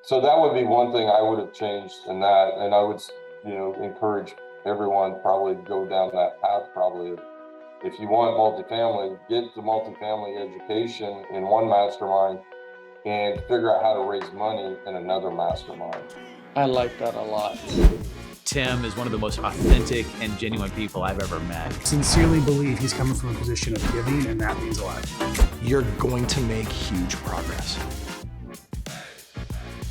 So that would be one thing I would have changed in that, and I would, encourage everyone probably to go down that path. Probably, if you want multifamily, get the multifamily education in one mastermind and figure out how to raise money in another mastermind. I like that a lot. Tim is one of the most authentic and genuine people I've ever met. Sincerely believe he's coming from a position of giving, and that means a lot. You're going to make huge progress.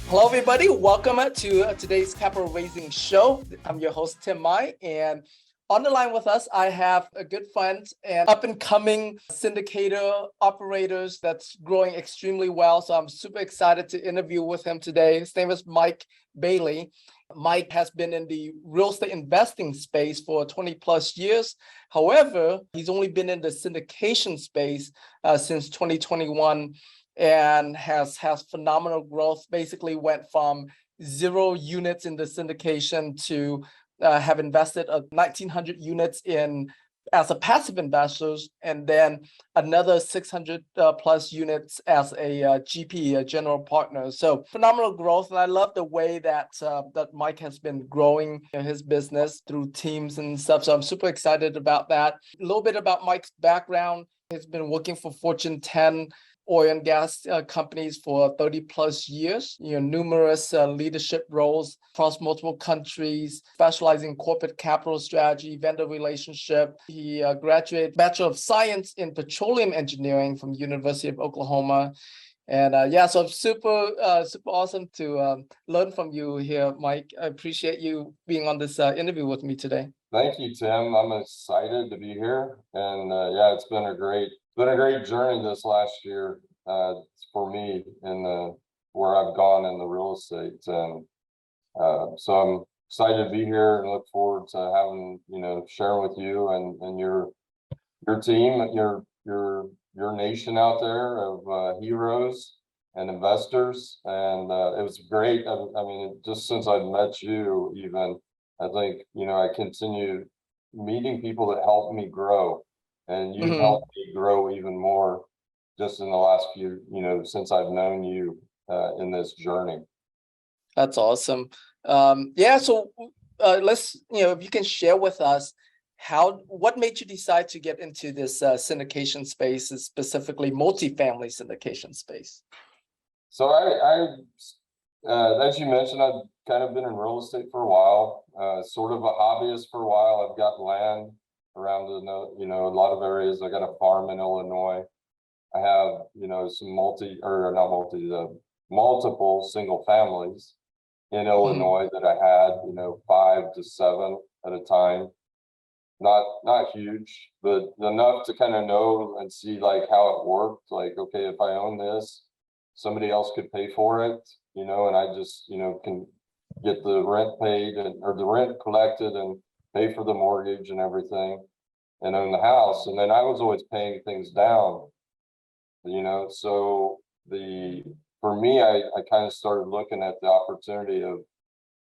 Hello, everybody. Welcome to today's capital raising show. I'm your host, Tim Mai, and on the line with us, I have a good friend and up and coming syndicator operators that's growing extremely well. So I'm super excited to interview with him today. His name is Mike Bailey. Mike has been in the real estate investing space for 20 plus years. However, he's only been in the syndication space since 2021 and has phenomenal growth. Basically went from 0 units in the syndication to have invested 1,900 units in as a passive investors, and then another 600 plus units as a GP, a general partner. So phenomenal growth, and I love the way that that Mike has been growing his business through teams and stuff. So I'm super excited about that. A little bit about Mike's background: he's been working for Fortune 10 oil and gas companies for 30 plus years, numerous leadership roles across multiple countries, specializing in corporate capital strategy, vendor relationship. He graduated Bachelor of Science in Petroleum Engineering from University of Oklahoma. And so super awesome to learn from you here, Mike. I appreciate you being on this interview with me today. Thank you, Tim. I'm excited to be here, and it's been a great journey this last year for me in where I've gone in the real estate, and so I'm excited to be here and look forward to having sharing with you and your team, your nation out there of heroes and investors, and it was great. I mean, just since I've met you, even I think I continue meeting people that help me grow, and you've helped me grow even more just in the last few, since I've known you in this journey. That's awesome. So let's, if you can share with us what made you decide to get into this syndication space, specifically multifamily syndication space? So as you mentioned, I've kind of been in real estate for a while, sort of a hobbyist for a while. I've got land around a lot of areas. I got a farm in Illinois. I have, some multiple single families in Illinois that I had, 5 to 7 at a time. Not huge, but enough to kind of know and see like how it worked. Like, okay, if I own this, somebody else could pay for it, and I just, can get the rent paid or the rent collected and pay for the mortgage and everything and own the house. And then I was always paying things down, so for me, I kind of started looking at the opportunity of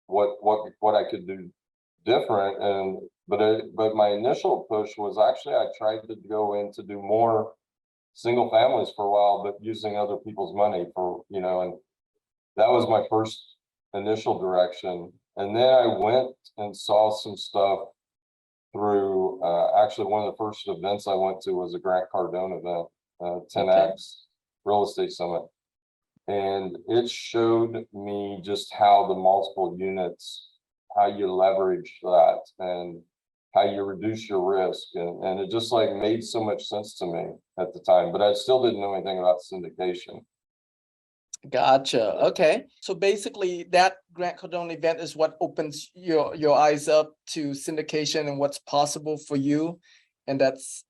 what I could do different. But my initial push was actually I tried to go in to do more single families for a while, but using other people's money and that was my first initial direction. And then I went and saw some stuff through actually one of the first events I went to was a Grant Cardone event, 10X Real Estate Summit. And it showed me just how the multiple units, how you leverage that and how you reduce your risk. And it just like made so much sense to me at the time, but I still didn't know anything about syndication. Gotcha. Okay. So basically that Grant Cardone event is what opens your eyes up to syndication and what's possible for you. And that's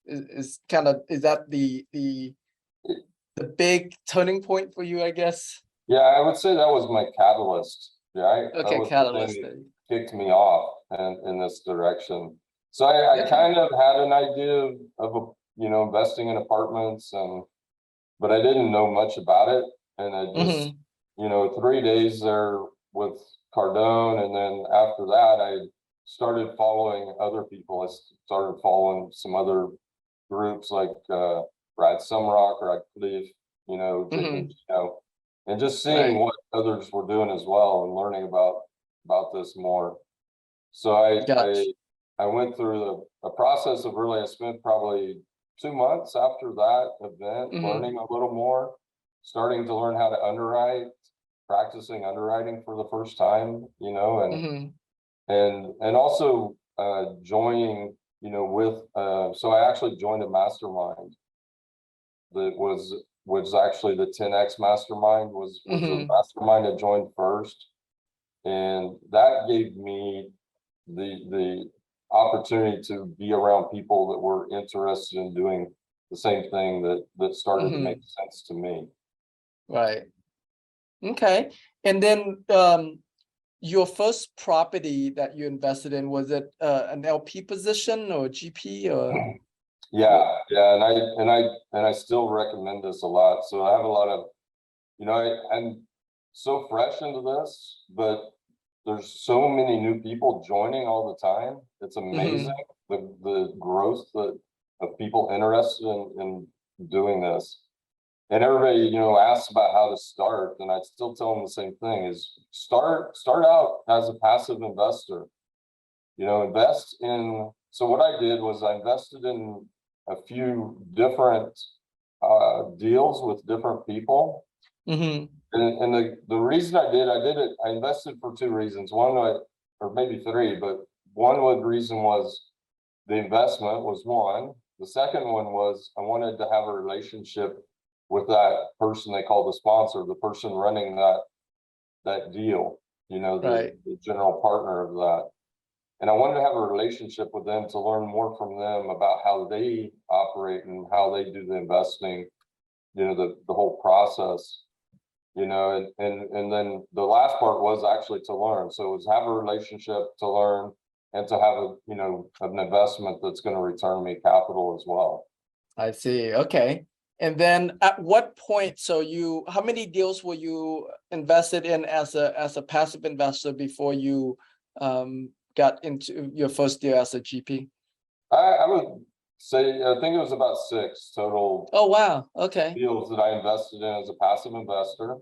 is that the big turning point for you, I guess? Yeah, I would say that was my catalyst. Yeah. Okay, catalyst. Kicked me off in this direction. So I kind of had an idea of investing in apartments, but I didn't know much about it. And I just 3 days there with Cardone, and then after that I started following other people. I started following some other groups like Brad Sumrock or Cliff, and just seeing Right. what others were doing as well and learning about this more. So Gotcha. I went through a process of really, I spent probably 2 months after that event, Mm-hmm. learning a little more, starting to learn how to underwrite, practicing underwriting for the first time, Mm-hmm. and also joining, with so I actually joined a mastermind that was actually the 10X mastermind was the Mm-hmm. mastermind I joined first. And that gave me the opportunity to be around people that were interested in doing the same thing that started to make Mm-hmm. sense to me. Right. Okay. And then your first property that you invested in, was it an LP position or GP or what? Yeah, and I still recommend this a lot. So I have a lot of, I'm so fresh into this, but there's so many new people joining all the time. It's amazing Mm-hmm. the growth of people interested in doing this. And everybody, asks about how to start, and I still tell them the same thing: is start out as a passive investor. Invest in. So what I did was I invested in a few different deals with different people. Mm-hmm. And the reason I invested for two reasons. Or maybe three, but reason was the investment was one. The second one was I wanted to have a relationship with that person they call the sponsor, the person running that deal, Right. the general partner of that. And I wanted to have a relationship with them to learn more from them about how they operate and how they do the investing, the whole process, and then the last part was actually to learn. So it was have a relationship to learn and to have an investment that's going to return me capital as well. I see. Okay. And then at what point, so how many deals were you invested in as a passive investor before you got into your first deal as a GP? I would say, I think it was about 6 total Oh, wow. Okay. deals that I invested in as a passive investor.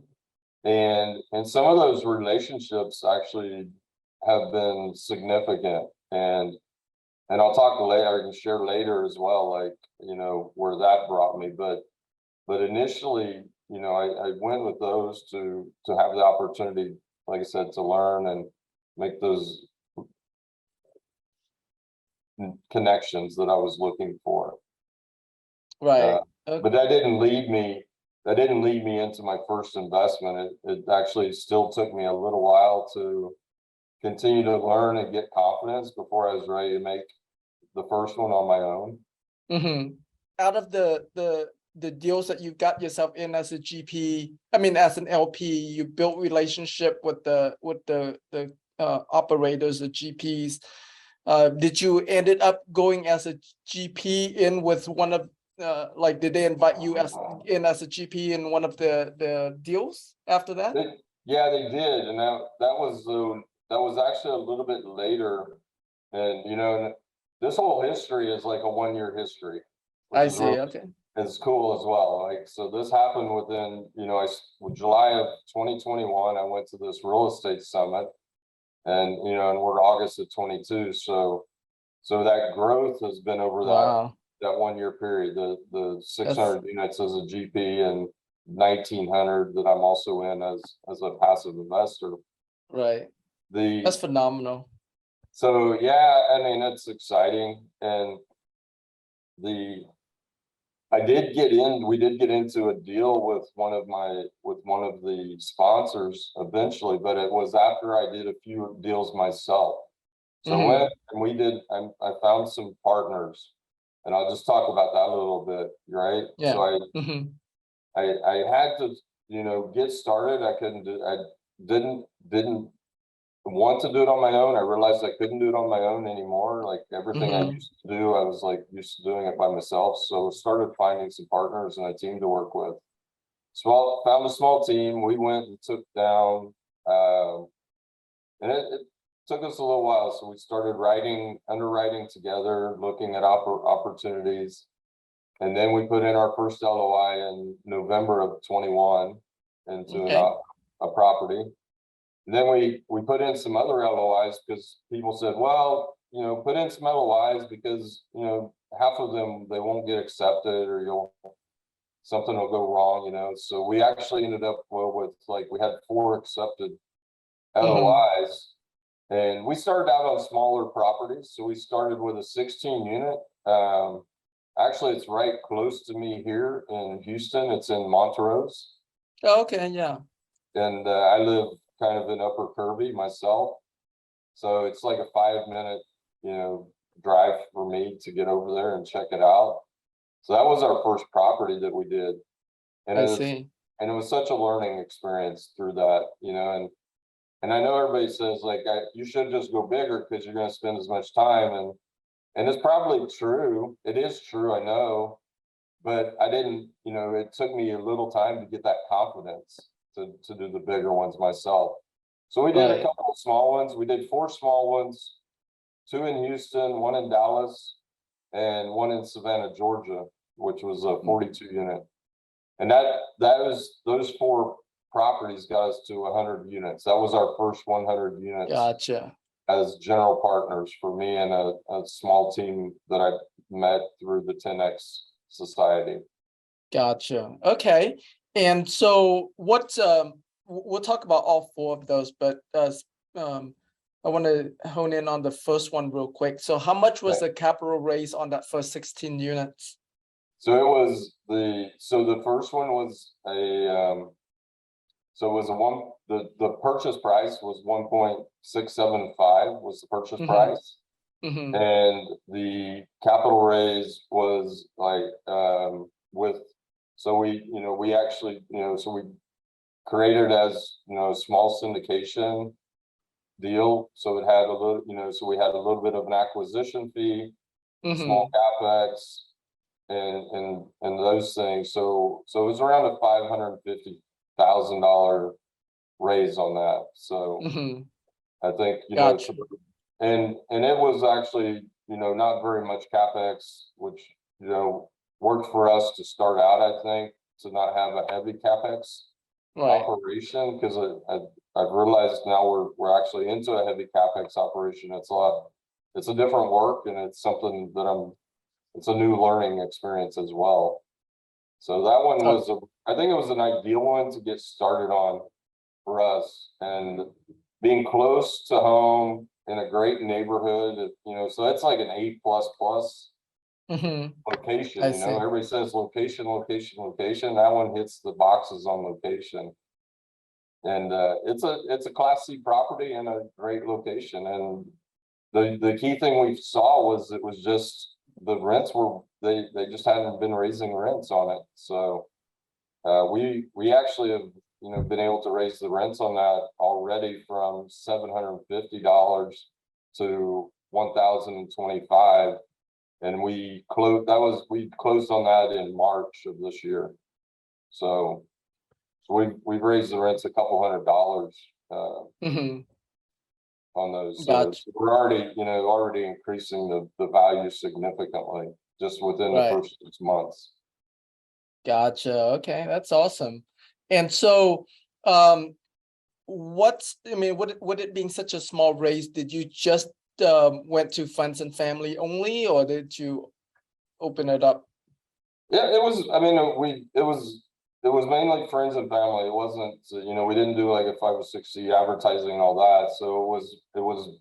And some of those relationships actually have been significant. And I'll talk later, I can share later as well, like, where that brought me. But initially, I went with those to have the opportunity, like I said, to learn and make those connections that I was looking for. Right. But that didn't lead me into my first investment. It actually still took me a little while to continue to learn and get confidence before I was ready to make the first one on my own. Mm-hmm. Out of the deals that you got yourself in as a GP, I mean, as an LP, you built relationship with the operators, the GPs. Did you ended up going as a GP in with one of like, did they invite you as a GP in one of the deals after that? Yeah, they did, and that was actually a little bit later, and this whole history is like a 1 year history, which I is really see. Okay. is cool as well. Like, so this happened within, July of 2021. I went to this real estate summit, and we're August of 22. So that growth has been over Wow. that 1 year period. The That's 600 units as a GP and 1900 that I'm also in as a passive investor. right. The That's phenomenal. So yeah, I mean, it's exciting. And the we did get into a deal with one of the sponsors eventually, but it was after I did a few deals myself. So Mm-hmm. when we did, I found some partners, and I'll just talk about that a little bit, right? So Yeah. Mm-hmm. I had to, get started. I didn't want to do it on my own. I realized I couldn't do it on my own anymore. Like everything I Mm-hmm. used to do, I was like used to doing it by myself. So I started finding some partners and a team to work with. Found a small team. We went and took down, and it took us a little while. So we started underwriting together, looking at opportunities. And then we put in our first LOI in November of 21. into Okay. a property. And then we put in some other LOIs because people said, well, you know, put in some LOIs because, you know, half of them, they won't get accepted or something will go wrong, you know. So we actually ended up with like, we had 4 accepted LOIs. And we started out on smaller properties. So we started with a 16 unit. Actually, it's right close to me here in Houston. It's in Montrose. Okay, yeah. And I live kind of in Upper Kirby myself. So it's like a 5-minute, you know, drive for me to get over there and check it out. So that was our first property that we did. And I it was, see. and it was such a learning experience through that, you know, and I know everybody says like, you should just go bigger because you're going to spend as much time. And it's probably true. It is true. I know, but I didn't, you know, it took me a little time to get that confidence to do the bigger ones myself. So we did a Right. couple of small ones. We did 4 small ones, 2 in Houston, 1 in Dallas, and 1 in Savannah, Georgia, which was a 42 unit. And that was, those 4 properties got us to 100 units. That was our first 100 units Gotcha. as general partners for me and a small team that I met through the 10X Society. Gotcha. Okay. And so we'll talk about all 4 of those, but I want to hone in on the first one real quick. So how much was the capital raise on that first 16 units? So it was the first one was so it was the purchase price was 1.675 was the purchase price. And the capital raise was like so we actually, so we created as, a small syndication deal. So it had a little, so we had a little bit of an acquisition fee, small capex, and those things. So it was around a $550,000 raise on that. So I think, Gotcha. and it was actually, not very much capex, which, worked for us to start out, I think, to not have a heavy capex Right. operation, because I've realized now we're actually into a heavy capex operation. It's a different work, and it's something that it's a new learning experience as well. So that one was, I think it was an ideal one to get started on for us, and being close to home in a great neighborhood, so that's like an A++ location, I see. everybody says location, location, location. That one hits the boxes on location. And it's a Class C property and a great location. And the key thing we saw was it was just the rents were they just hadn't been raising rents on it. So we actually have been able to raise the rents on that already from $750 to $1,025. And we closed on that in March of this year. So we've raised the rents a couple $100 on those. So Gotcha. we're already increasing the value significantly just within the first 6 months. Gotcha. Okay, that's awesome. And so with it being such a small raise, did you just went to friends and family only, or did you open it up? Yeah, it was. I mean, it was mainly friends and family. It wasn't, we didn't do like a 506c advertising and all that. So it was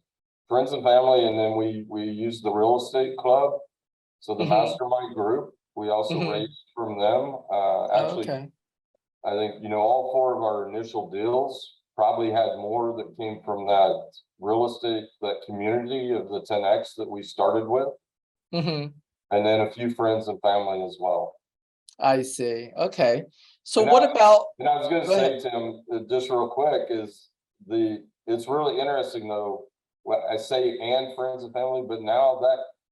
friends and family, and then we used the real estate club. So the mastermind group, we also raised from them. Actually, okay. I think all 4 of our initial deals probably had more that came from that real estate, that community of the 10X that we started with, and then a few friends and family as well. I see. Okay. So And what about? And I was going to Go say, ahead. Tim, just real quick, it's really interesting though. What I say, and friends and family, but now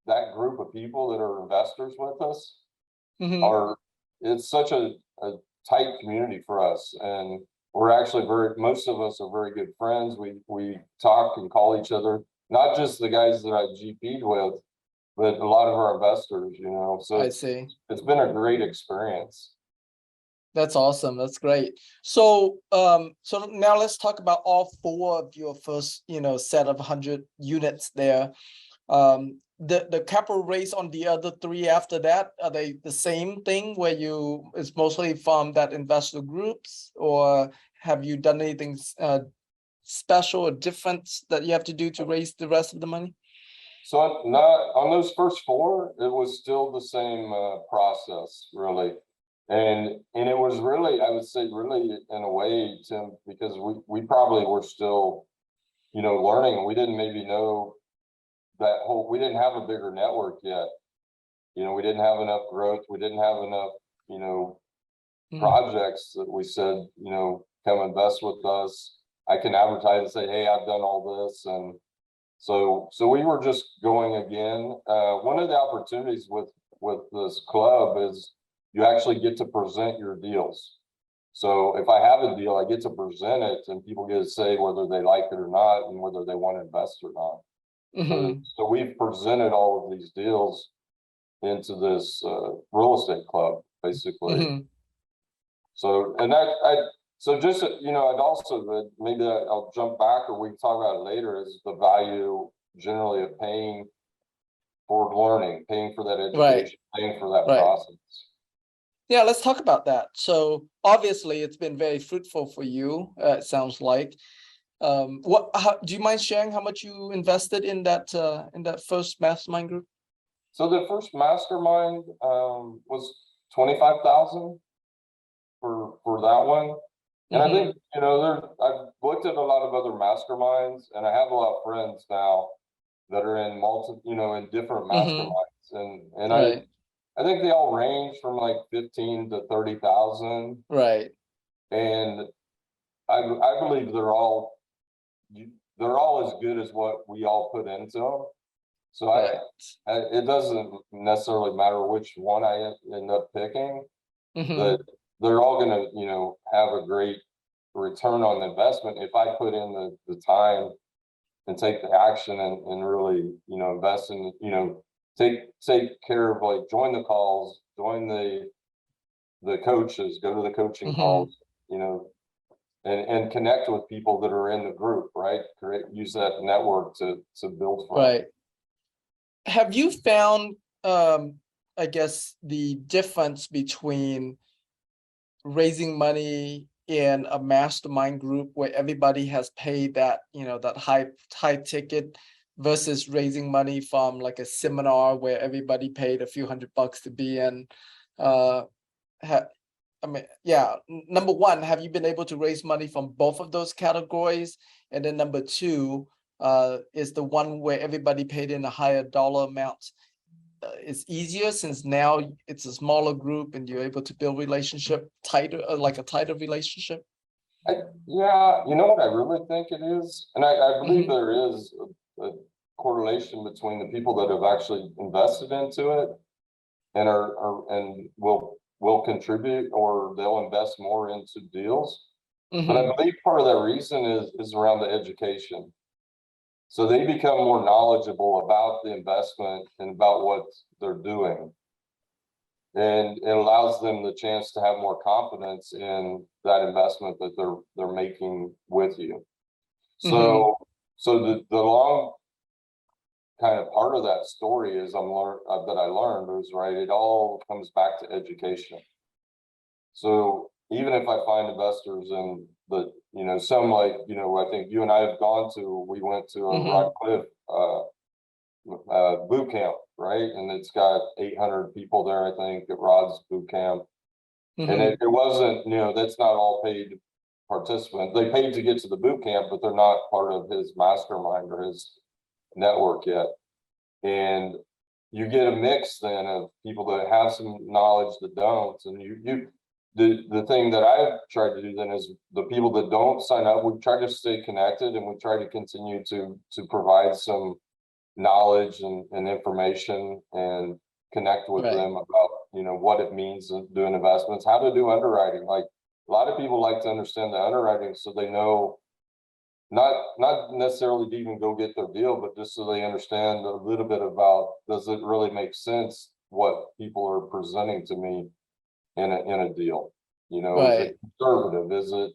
that group of people that are investors with us it's such a tight community for us, and we're actually most of us are very good friends. We talk and call each other, not just the guys that I GP'd with, but a lot of our investors, so I see. it's been a great experience. That's awesome. That's great. So, so now let's talk about all four of your first, set of 100 units there. The capital raise on the other three after that, are they the same thing where it's mostly from that investor groups, or have you done anything special or different that you have to do to raise the rest of the money? So not on those first four, it was still the same process, really. And it was really, I would say really in a way, Tim, because we probably were still, learning. We didn't maybe know we didn't have a bigger network yet. We didn't have enough growth. We didn't have enough, projects that we said, come invest with us. I can advertise and say, hey, I've done all this. And so we were just going again. One of the opportunities with this club is you actually get to present your deals. So if I have a deal, I get to present it and people get to say whether they like it or not and whether they want to invest or not. So we've presented all of these deals into this real estate club, basically. So, and so just, and also maybe I'll jump back or we can talk about it later, is the value generally of paying for learning, paying for that education, paying for that process. Yeah, let's talk about that. So obviously it's been very fruitful for you, it sounds like. Do you mind sharing how much you invested in that first mastermind group? So the first mastermind was 25,000 for that one. And I think, I've looked at a lot of other masterminds and I have a lot of friends now that are in in different masterminds. And I think they all range from like 15 to 30,000. Right. And I believe they're all as good as what we all put into them. So it doesn't necessarily matter which one I end up picking, but they're all going to, have a great return on investment if I put in the time and take the action and really, invest in, take care of, like, join the calls, join the coaches, go to the coaching calls, and connect with people that are in the group, right? Use that network to build from. Right. Have you found, I guess, the difference between raising money in a mastermind group where everybody has paid that, that high ticket versus raising money from like a seminar where everybody paid a few $100 to be in? Number one, have you been able to raise money from both of those categories? And then number two, is the one where everybody paid in a higher dollar amount is easier since now it's a smaller group and you're able to build relationship tighter, like a tighter relationship? Yeah, you know what I really think it is? And I believe there is a correlation between the people that have actually invested into it and and will contribute, or they'll invest more into deals. But I believe part of that reason is around the education. So they become more knowledgeable about the investment and about what they're doing. And it allows them the chance to have more confidence in that investment that they're making with you. So the long kind of part of that story is that I learned was, right, it all comes back to education. So even if I find investors in some, like, I think you and I have we went to a Rock Cliff boot camp, right? And it's got 800 people there, I think, at Rod's boot camp. And it wasn't, that's not all paid participants. They paid to get to the boot camp, but they're not part of his mastermind or his network yet. And you get a mix then of people that have some knowledge that don't. And the thing that I've tried to do then is the people that don't sign up, we try to stay connected and we try to continue to provide some knowledge and information and connect with them about, what it means to doing investments, how to do underwriting. Like, a lot of people like to understand the underwriting so they know, not necessarily to even go get their deal, but just so they understand a little bit about, does it really make sense what people are presenting to me in a deal? You know, is Right. it conservative? Is it,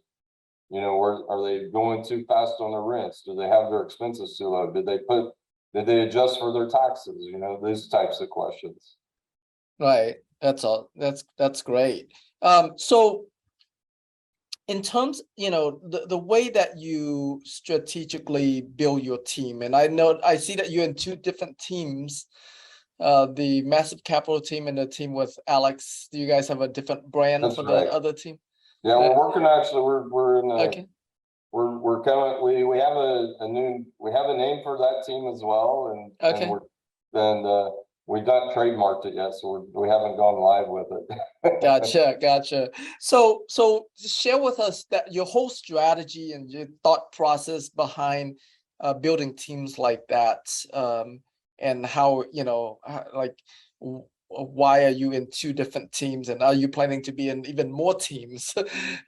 you know, where are they going too fast on their rents? Do they have their expenses too low? Did they adjust for their taxes? You know, these types of questions. Right. That's all. That's great. So in terms, the way that you strategically build your team, and I see that you're in two different teams, the Massive Capital team and the team with Alex. Do you guys have a different brand That's for the right. other team? Yeah, Uh, we're working actually, we're in a, Okay. we're coming, we have we have a name for that team as well, and Okay. we've not trademarked it yet, so we haven't gone live with it. Gotcha. So share with us that your whole strategy and your thought process behind building teams like that, and how, why are you in two different teams, and are you planning to be in even more teams?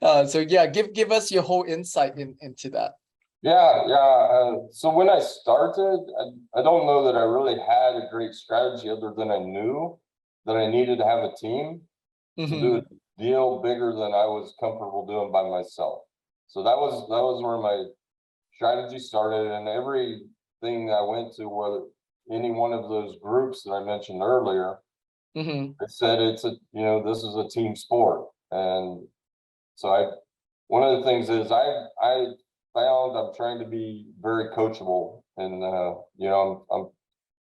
So yeah, give us your whole insight into that. Yeah. So when I started, I don't know that I really had a great strategy other than I knew that I needed to have a team to do a deal bigger than I was comfortable doing by myself. So that was where my strategy started, and everything I went to, whether any one of those groups that I mentioned earlier, it said this is a team sport. And so one of the things is I found I'm trying to be very coachable, and I'm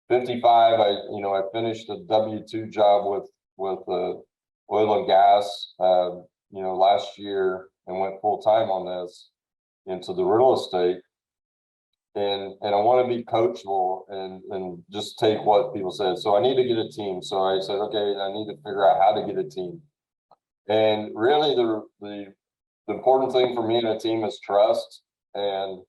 55. I finished a W-2 job with oil and gas, last year, and went full time on this into the real estate. And I want to be coachable and just take what people said. So I need to get a team. So I said, okay, I need to figure out how to get a team. And really the important thing for me in a team is trust and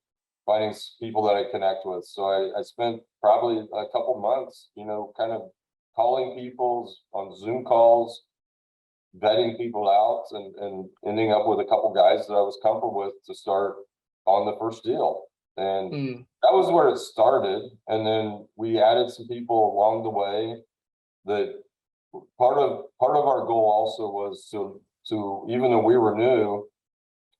finding people that I connect with. So I spent probably a couple months, kind of calling people on Zoom calls, vetting people out, and ending up with a couple guys that I was comfortable with to start on the first deal. And that was where it started. And then we added some people along the way. That part of our goal also was to even though we were new,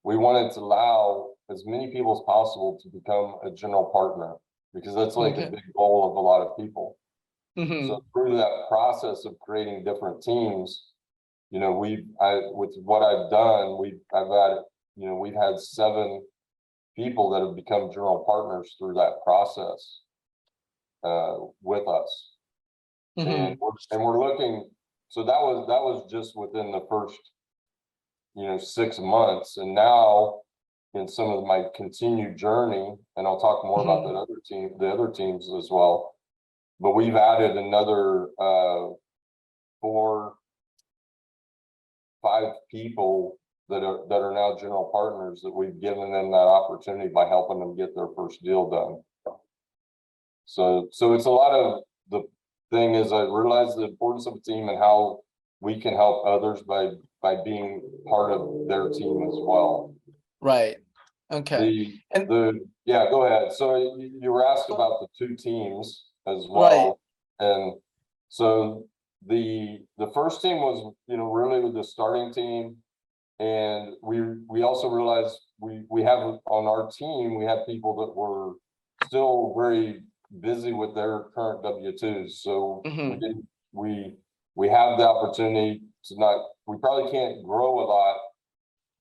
we wanted to allow as many people as possible to become a general partner, because that's like a big goal of a lot of people. So through that process of creating different teams, with what I've done, we've had 7 people that have become general partners through that process with us. And we're looking, so that was just within the first 6 months. And now in some of my continued journey, and I'll talk more about the other teams as well, but we've added another 4, 5 people that are now general partners, that we've given them that opportunity by helping them get their first deal done. So it's a lot of, the thing is, I realize the importance of a team and how we can help others by being part of their team as well. Right. Okay. Yeah, go ahead. So you were asked about the 2 teams as well. Right. And so the first team was, really the starting team. And we also realized we have on our team, we have people that were still very busy with their current W-2s. So we have the opportunity to we probably can't grow a lot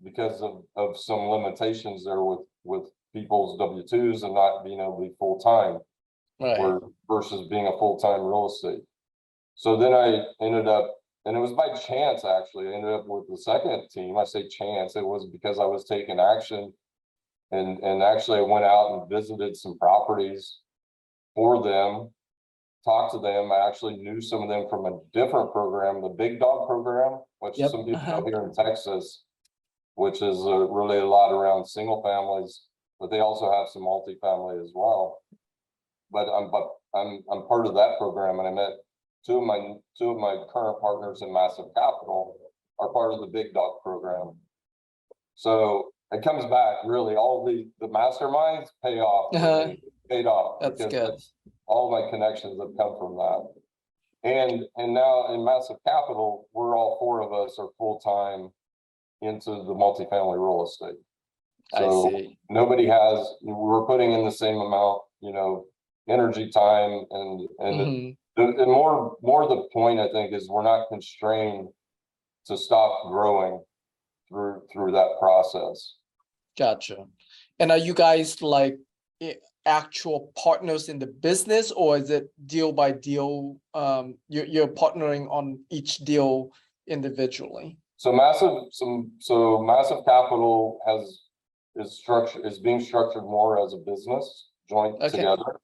because of some limitations there with people's W-2s and not being able to be full time, Right. versus being a full-time real estate. So then I ended up, and it was by chance actually, I ended up with the second team. I say chance, it was because I was taking action, and actually I went out and visited some properties for them, talked to them. I actually knew some of them from a different program, the Big Dog program, which some people know here in Texas, which is really a lot around single families, but they also have some multifamily as well. But I'm part of that program, and I met two of my current partners in Massive Capital are part of the Big Dog program. So it comes back, really, all the masterminds pay off. Paid off. That's good. All my connections have come from that. And now in Massive Capital, we're all 4 of us are full time into the multifamily real estate. I So see. nobody has, we're putting in the same amount, energy, time, and Mhm. and more the point, I think, is we're not constrained to stop growing through that process. Gotcha. And are you guys like actual partners in the business, or is it deal by deal? You're partnering on each deal individually. So massive capital is being structured more as a business joint Okay. together.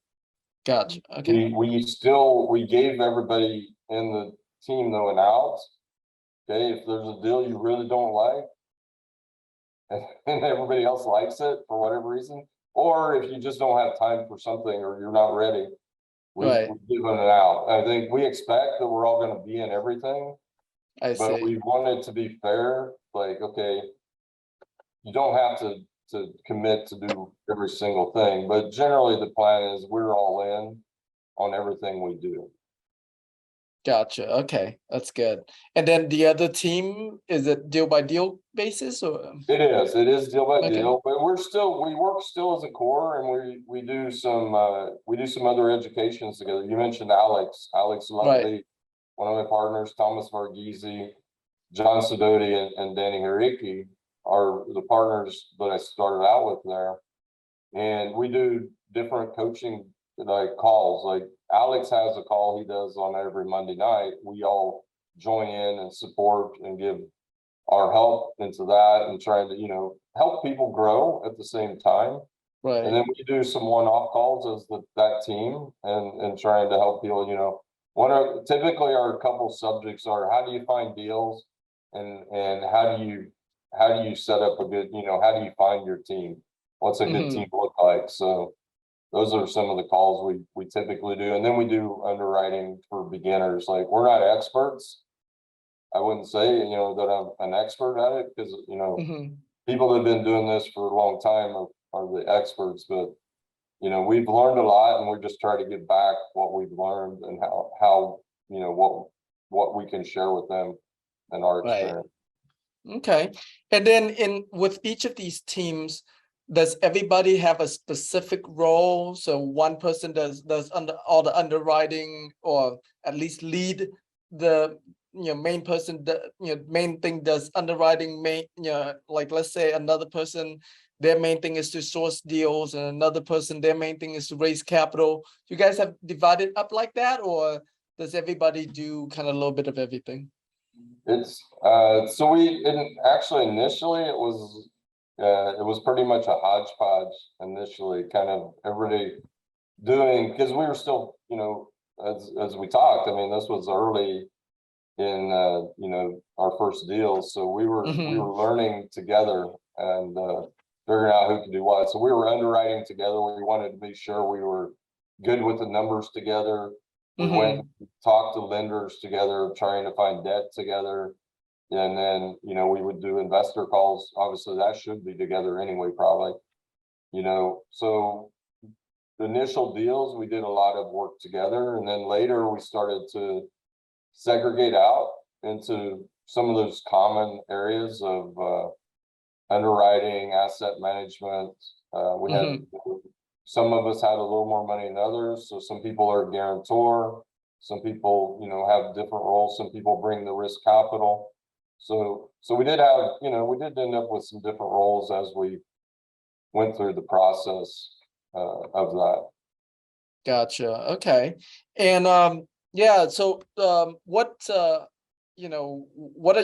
Gotcha. Okay. We gave everybody in the team though an out. Okay, if there's a deal you really don't like, and everybody else likes it for whatever reason, or if you just don't have time for something or you're not ready, we've Right. given it out. I think we expect that we're all going to be in everything, I but see. we want it to be fair. Like, okay, you don't have to commit to do every single thing, but generally the plan is we're all in on everything we do. Gotcha. Okay, that's good. And then the other team, is it deal by deal basis or? It is deal by Okay. deal, but we work still as a core, and we do some other educations together. You mentioned Alex Right. Lovely, one of my partners, Thomas Varghese, John Sidoti, and Danny Hiriki are the partners that I started out with there. And we do different coaching like calls. Like Alex has a call he does on every Monday night. We all join in and support and give our help into that and trying to, help people grow at the same time. And Right. then we do some one-off calls as that team and trying to help people, typically our couple subjects are how do you find deals and how do you set up a good, how do you find your team? What's a good Mhm. team look like? So those are some of the calls we typically do. And then we do underwriting for beginners. Like we're not experts. I wouldn't say, that I'm an expert at it because, Mhm. people that have been doing this for a long time are the experts, but we've learned a lot and we're just trying to give back what we've learned and how, what we can share with them and our Right. experience. Okay. And then with each of these teams, does everybody have a specific role? So one person does under all the underwriting, or at least lead the main person, the main thing does underwriting, main like let's say another person, their main thing is to source deals, and another person, their main thing is to raise capital. You guys have divided up like that, or does everybody do kind of a little bit of everything? It's actually initially it was pretty much a hodgepodge initially, kind of everybody doing, because we were still, as we talked, I mean, this was early in our first deal. So we Hmm. were learning together and figuring out who could do what. So we were underwriting together. We wanted to be sure we were good with the numbers together. We went Hmm. and talked to lenders together, trying to find debt together. And then, we would do investor calls. Obviously, that should be together anyway, probably. So the initial deals, we did a lot of work together. And then later we started to segregate out into some of those common areas of underwriting, asset management. We had Hmm. some of us had a little more money than others. So some people are guarantor, some people, have different roles. Some people bring the risk capital. So we did have, we did end up with some different roles as we went through the process of that. Gotcha. Okay. And yeah, so what are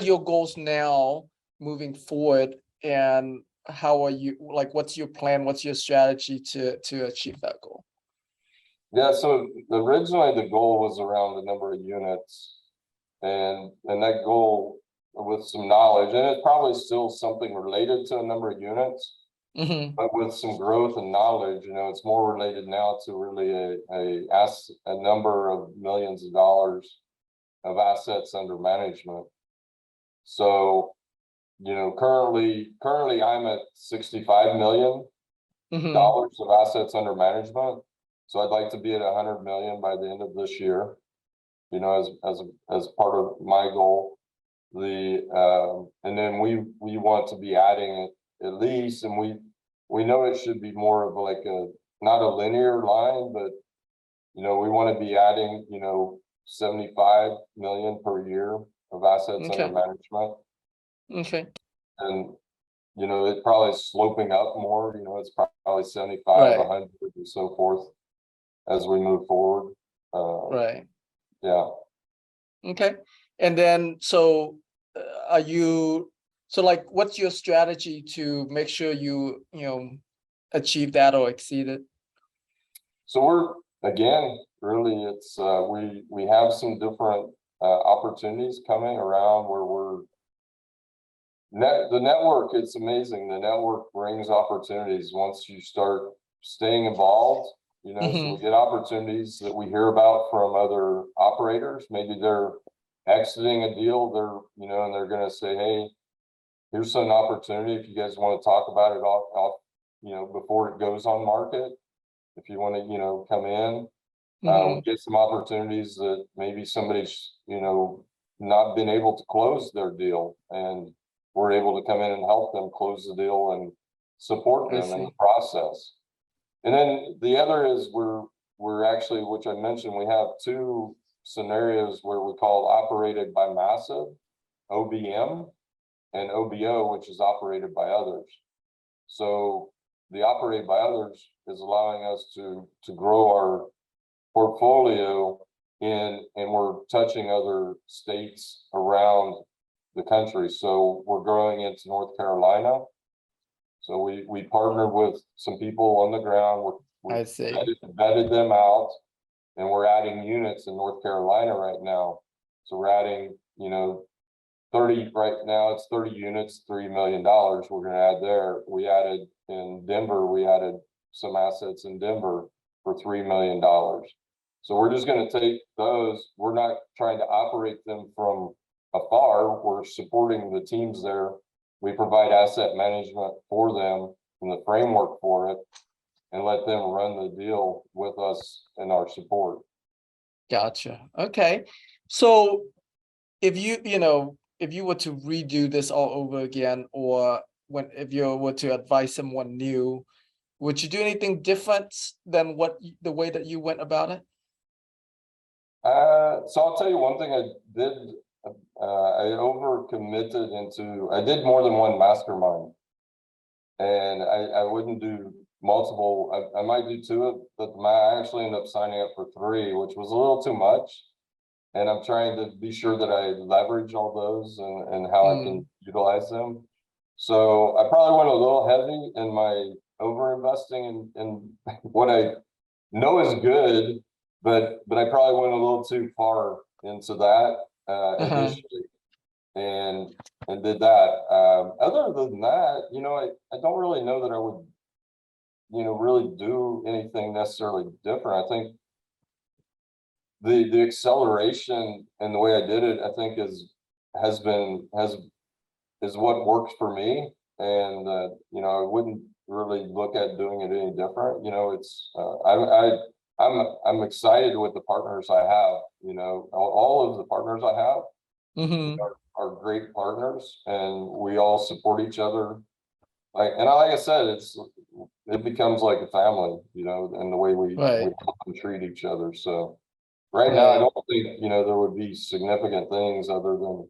your goals now moving forward, and how are you, like what's your plan, what's your strategy to achieve that goal? Yeah, so originally the goal was around the number of units and that goal with some knowledge, and it's probably still something related to a number of units, Hmm. but with some growth and knowledge, it's more related now to really a number of millions of dollars of assets under management. So, currently I'm at $65 million Hmm. of assets under management. So I'd like to be at 100 million by the end of this year, as part of my goal. and then we want to be adding at least, and we know it should be more of like not a linear line, but we want to be adding 75 million per year of assets under Okay. management, Okay. and it probably is sloping up more. It's probably 75, Right. 100, and so forth as we move forward. Right. Yeah. Okay. And then, so are you, so like, what's your strategy to make sure you achieve that or exceed it? So we're, again, really, it's we have some different opportunities coming around where the network. It's amazing. The network brings opportunities once you start staying involved. So we get opportunities that we hear about from other operators. Maybe they're exiting a deal. And they're going to say, "Hey, here's an opportunity. If you guys want to talk about it off, before it goes on market. If you want to, come in." We get some opportunities that maybe somebody's, not been able to close their deal, and we're able to come in and help them close the deal and support I them in the see. process. And then the other is we're actually, which I mentioned, we have two scenarios where we call operated by massive, OBM, and OBO, which is operated by others. So the operated by others is allowing us to grow our portfolio and we're touching other states around the country. So we're growing into North Carolina. So we partnered with some people on the ground. I We see. vetted them out, and we're adding units in North Carolina right now. So we're adding, 30 right now. It's 30 units, $3 million. We're going to add there. We added in Denver. We added some assets in Denver for $3 million. So we're just going to take those. We're not trying to operate them from afar. We're supporting the teams there. We provide asset management for them and the framework for it, and let them run the deal with us and our support. Gotcha. Okay. So if you were to redo this all over again, or if you were to advise someone new, would you do anything different than the way that you went about it? So I'll tell you one thing I did. I overcommitted I did more than one mastermind, and I wouldn't do multiple. I might do two, but I actually ended up signing up for three, which was a little too much. And I'm trying to be sure that I leverage all those and how I can utilize them. So I probably went a little heavy in my over investing in what I know is good, but I probably went a little too far into that initially, and did that. Other than that, I don't really know that I would, really do anything necessarily different. I think the acceleration and the way I did it, I think is what works for me. And I wouldn't really look at doing it any different. It's I'm excited with the partners I have. All of the partners I have are great partners, and we all support each other. Like I said, it becomes like a family, and the way we Right. treat each other. So right now, I don't think, there would be significant things other than,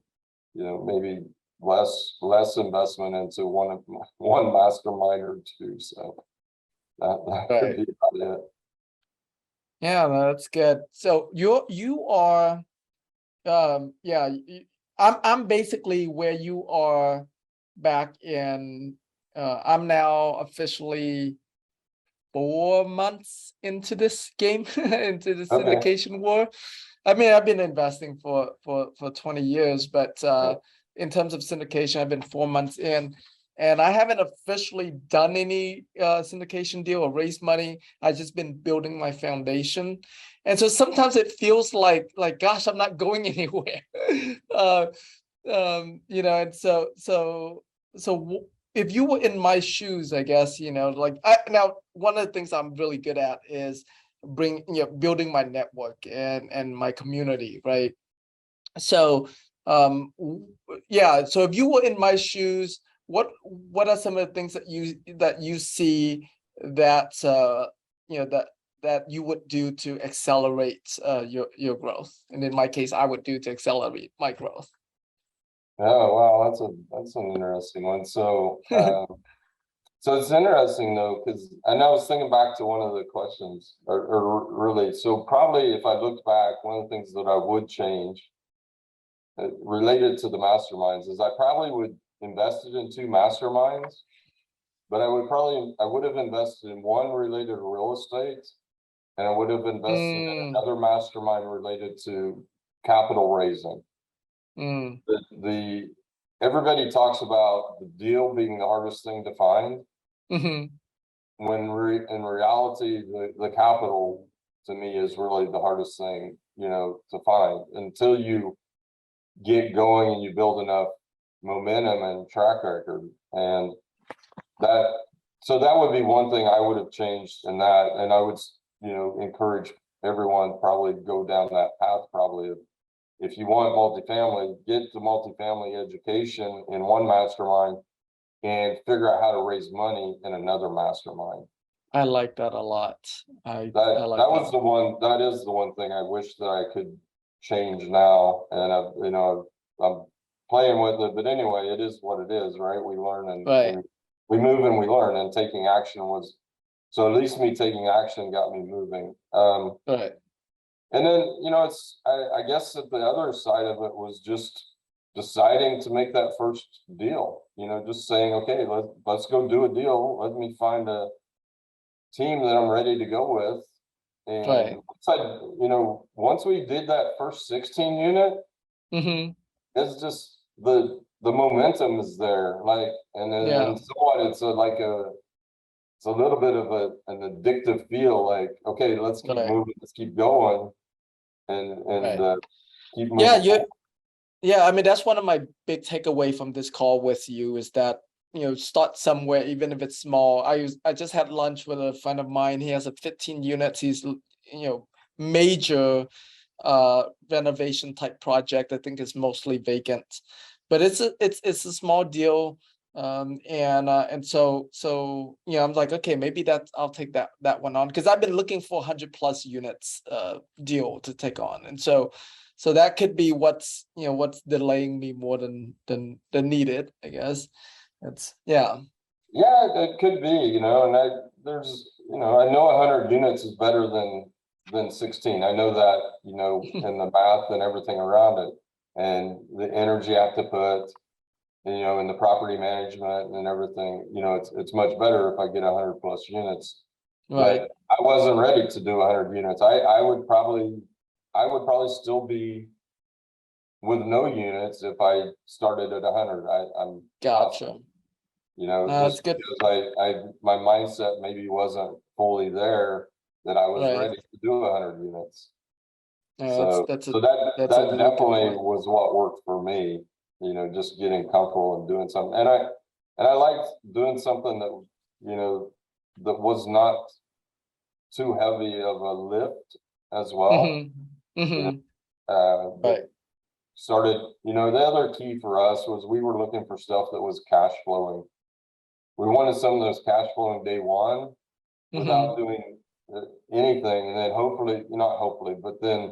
maybe less investment into one mastermind or two. So that could Right. be about it. Yeah, no, that's good. So you are, yeah, I'm basically where you are back in. I'm now officially 4 months into this game, into the Okay. syndication war. I mean, I've been investing for 20 years, but in terms of syndication, I've been 4 months in, and I haven't officially done any syndication deal or raised money. I've just been building my foundation, and so sometimes it feels like gosh, I'm not going anywhere. And so if you were in my shoes, I guess, now one of the things I'm really good at is building my network and my community, right? So Yeah, so if you were in my shoes, what are some of the things that you see that that you would do to accelerate your growth? And in my case, I would do to accelerate my growth. Oh, wow, that's an interesting one. So so it's interesting though, because I was thinking back to one of the questions, or really, so probably if I looked back, one of the things that I would change related to the masterminds is I probably would invested in 2 masterminds, but I would have invested in one related to real estate, and I would have invested in Mm, another mastermind related to capital raising. mm, The everybody talks about the deal being the hardest thing to find, mhm, when in reality, the capital to me is really the hardest thing, to find until you get going and you build enough momentum and track record. And that, so that would be one thing I would have changed in that. And I would, encourage everyone probably go down that path. Probably if you want multifamily, get the multifamily education in one mastermind and figure out how to raise money in another mastermind. I like that a lot. I That like that that. was the one, that is the one thing I wish that I could change now. And I'm playing with it, but anyway, it is what it is, right? We learn and Right, we move and we learn, and taking action was, so at least me taking action got me moving. right. And then, I guess that the other side of it was just deciding to make that first deal, just saying, okay, let's go do a deal. Let me find a team that I'm ready to go with. And Right. once we did that first 16 unit, Mm-hmm. it's just the momentum is there. Like, and then, Yeah. and so what, it's a little bit of an addictive feel, like, okay, let's keep Right. moving, let's keep going, and Right. keep Yeah. moving forward. Yeah. I mean, that's one of my big takeaway from this call with you is that, start somewhere, even if it's small. I just had lunch with a friend of mine. He has a 15 units. He's, major renovation type project. I think it's mostly vacant, but it's a small deal. And so I'm like, okay, maybe I'll take that one on, because I've been looking for 100+ units deal to take on. And so that could be what's delaying me more than needed, I guess. It's yeah. Yeah, it could be, and I know 100 units is better than 16. I know that, in the math and everything around it, and the energy I have to put, and the property management and everything, it's much better if I get 100+ units. Right. But I wasn't ready to do 100 units. I would probably still be with no units if I started at 100. I'm Gotcha. just That's good. because my mindset maybe wasn't fully there, that I was Right. ready to do 100 units. That's So that's a so that that's a that really good definitely point. was what worked for me, just getting comfortable and doing something. And I liked doing something that, that was not too heavy of a lift as well. Mm-hmm. You know, Mm-hmm. but Right. started, the other key for us was we were looking for stuff that was cash flowing. We wanted some of those cash flowing day one Mm-hmm. without doing anything. And then hopefully, not hopefully, but then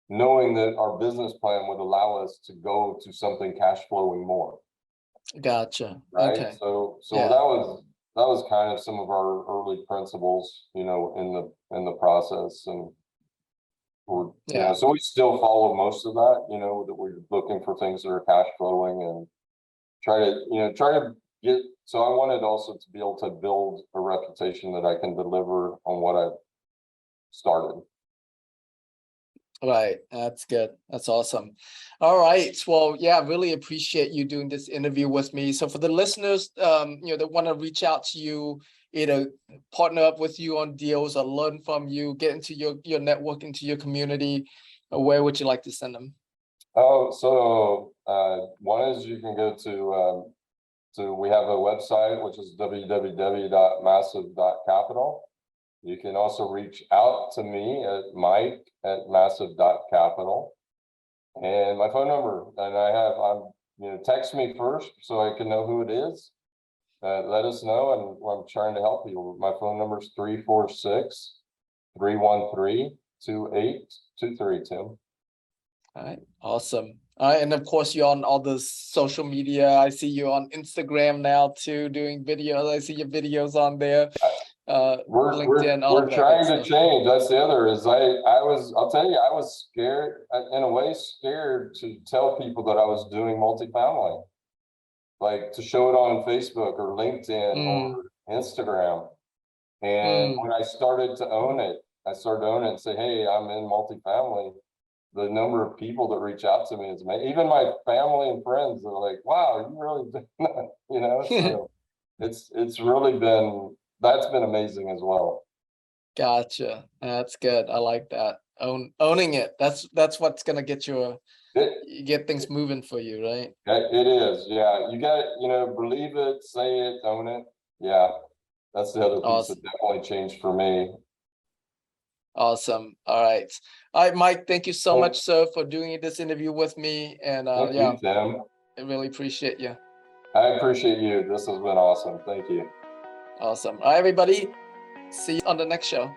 knowing that our business plan would allow us to go to something cash flowing more. Gotcha. Right. Okay. So Yeah. that was kind of some of our early principles, in the process. And Yeah. so we still follow most of that, that we're looking for things that are cash flowing, and try to get, so I wanted also to be able to build a reputation that I can deliver on what I've started. Right. That's good. That's awesome. All right. Well, yeah, really appreciate you doing this interview with me. So for the listeners, that want to reach out to you, either partner up with you on deals or learn from you, get into your network, into your community, where would you like to send them? Oh, so one is you can go to we have a website, which is www.massive.capital. You can also reach out to me at Mike@massive.capital. and my phone number, and text me first so I can know who it is. Let us know, and I'm trying to help you. My phone number is 346-313-2823, Tim. All right, awesome. All right, and of course you're on all the social media. I see you on Instagram now too, doing videos. I see your videos on there. LinkedIn, all We're of that trying good to stuff. change. That's the other is I'll tell you, I was scared, in a way scared to tell people that I was doing multifamily, like to show it on Facebook or LinkedIn or Instagram. And when I started to own it and say, hey, I'm in multifamily. The number of people that reach out to me is amazing. Even my family and friends are like, wow, you really did that, so it's really that's been amazing as well. Gotcha. That's good. I like that. Owning it. That's what's gonna get get things moving for you, right? It is, yeah. You got believe it, say it, own it. Yeah, that's the other piece Awesome. that definitely changed for me. Awesome. All right. All right, Mike, thank you so much, sir, for doing this interview with me. And Thank you, Tim. I really appreciate you. I appreciate you. This has been awesome. Thank you. Awesome. All right, everybody. See you on the next show.